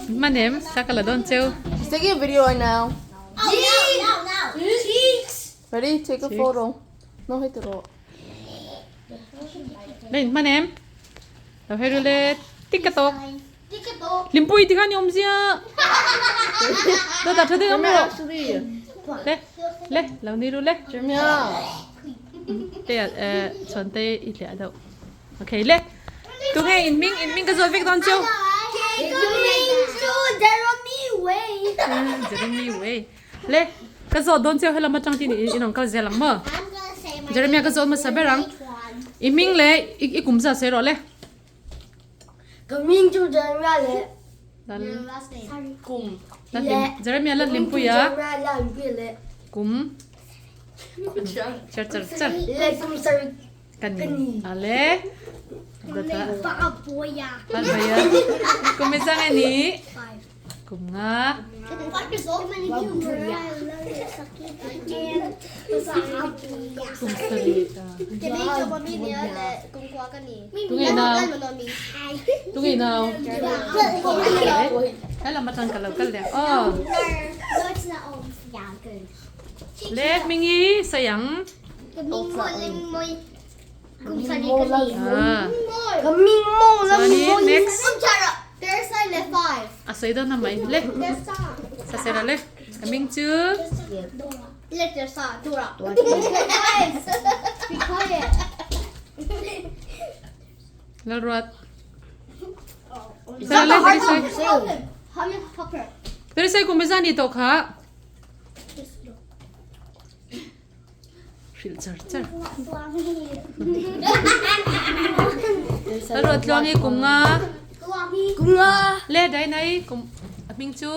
My name Sakala don't you? He's taking a video right now. Cheeks. Ready? Take a photo. No, hit the roll. Lên my name. Đâu hay lên TikTok. Limpui thì kan yom sia. Đâu ta thấy không đâu. Le, lâu đi le. Jeremiah. Đây chuẩn tê ít lẹ đâu. Ok le. Tụi nghe in mình cái rồi việc don't you? Jeremy way. Le. Cái rồi don't you hay là mà trong tin in ông cái gì lắm mà. Jeremy cái rồi mà sao berang. In mình le, ít cũng sao sẽ rồi le. Coming to Jeremiah. Cùng. Jeremy Lalhlimpuia. Lalhlimpuia. Kum. Char. Kani. Ale. Data. Baboya. Palbaya. Kumisa nga ni. Kum nga. Kum salita. Tungay now. Hay là matang kalaw kalya. Oh. Le mingi sayang. Ah. Sani next. There's like 5. Asay daw na may le. Sa sera le. Coming to. Let your son do it. Be quiet. Lalruat. Sera le diri say. How many popper? Diri say kumisa ni to ka. Char. Lalruat longi kum nga. Le dai nai kum Ming chu.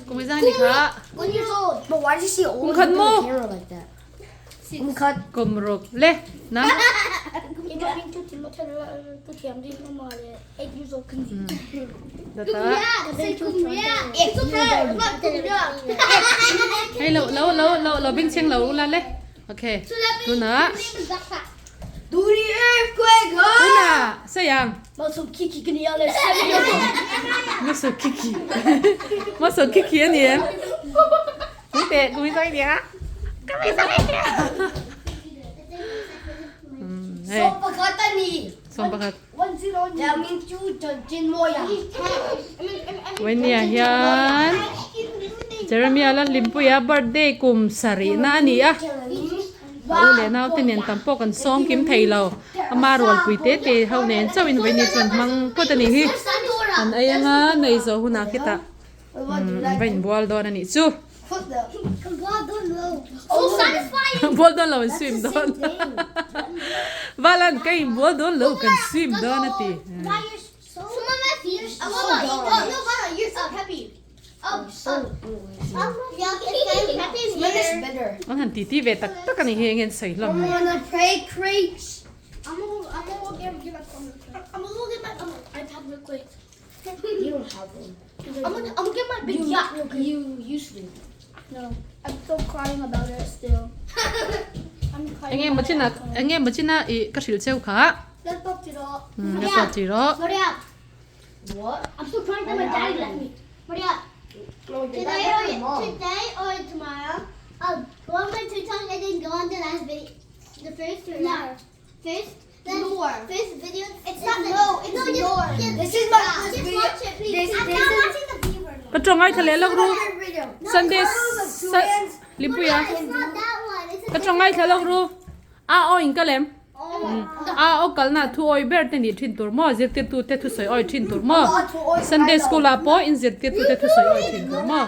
Kumisa ni ka. 1 years old. But why does she always cut look mo. at the camera like that? Cut. Kumrok le na. 8 years old. Data. It's okay. Hey lo bing cheng lo la le. Okay. Tu na. Do the earthquake, Tu huh? na. Sayang. Muscle Kiki can yell at Muscle Kiki. Muscle Kiki anh em. Cũng tệ, cũng sao vậy á? Hey, xong bạc. When ya hian. Jeremy Lalhlimpuia birthday kum sari na ni a. Ule Naute nen tampo kan song kim thei lo. Ama rol puite te hau nen chawin vai ni chuan mang potani hi. An ayanga nei zo huna kita. Vain bol don ani chu. So satisfying. Bol don lo swim don. Valan kai bol don lo kan swim don ati. Some of my feet are so dumb. No, you're so happy. Oh, it's better. Ang han titi ve tak tak ani hengen sai I'm lam. gonna pray crates. I'm gonna go get my phone. I'm gonna go get my iPad real quick. You don't have one. I'm gonna get my big yacht real quick. You used to. No, I'm still crying about it still. I'm crying. Anh em machina I ka sil cheu kha. Let's go to the. Ya sa chi ro. Maria. What? I'm still crying that my daddy left me. Maria. Today or tomorrow, go on my TikTok and then go on the last video. The first or last? First video. It's not yours. This is my first video. Just watch it, please. I'm not watching the viewer. Ka trongai thale lo ru. Sunday Limpuia. It's not that one. It's Ka trongai thale ru. A o in kalem. A o kalna thu oi ber te ni thin tur mo je te tu te thu soi oi thin tur mo. Sunday school a po in je te tu te thu soi oi thin tur mo.